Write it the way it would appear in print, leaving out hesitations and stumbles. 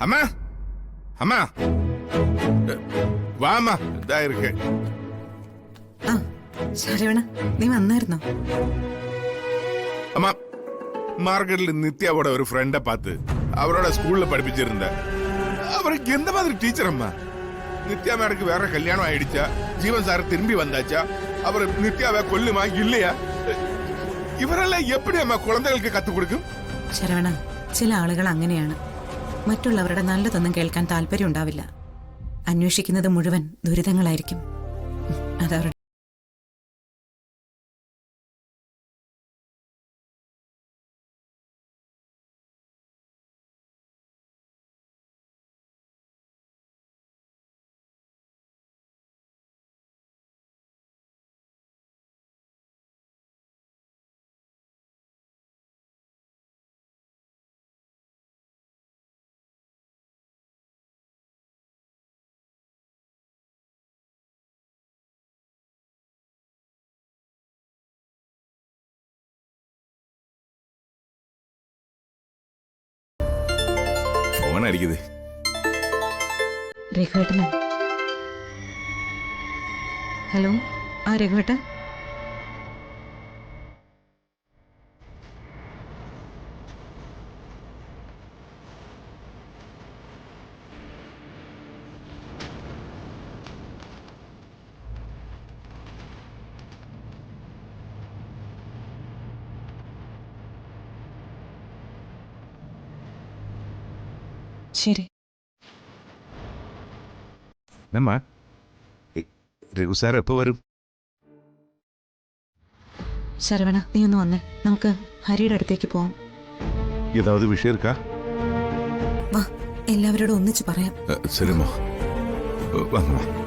அம்மா அம்மா வாமா இதா இருக்கு. ആ ശരവണ നീ വന്നായിരുന്നോ? அம்மா மார்க்கெட்ல நித்யாவோட ஒரு ஃப்ரெண்ட பார்த்து அவரோட ஸ்கூல்ல படிப்பிச்சிருந்த அவருக்கு எந்த மாதிரி டீச்சர் அம்மா? நித்யா மேடக்கு வேற கல்யாணம் ஆயிடுச்சா? ஜீவன் சார் திரும்பி வந்தாச்சா? அவர் நித்யாவை கொல்லுமா இல்லையா? ഇവരെല്ലാം எப்படி അമ്മ കുഴந்தைകൾക്ക് കത്ത് കൊടുക്കും? ശരവണ, ചില ആളുകൾ അങ്ങനെയാണ്. മറ്റുള്ളവരുടെ നല്ലതൊന്നും കേൾക്കാൻ താല്പര്യം ഉണ്ടാവില്ല. അന്വേഷിക്കുന്നത് മുഴുവൻ ദുരിതങ്ങളായിരിക്കും. അതവരുടെ ഫോൺ അടിക്കുത്. രഘുവേട്ടനാ. ഹലോ, ആ രഘുവേട്ട. ശരി. നമ്മ രഘു സാർ എപ്പോ വരും? ശരവണ, നീ ഒന്ന് വന്നേ, നമുക്ക് ഹരിയുടെ അടുത്തേക്ക് പോവാം. ഏതാവത് വിഷയം ഇരിക്കാ? വാ, എല്ലാവരോടും ഒന്നിച്ച് പറയാം. ശരിമ്മ, വാങ്ങ.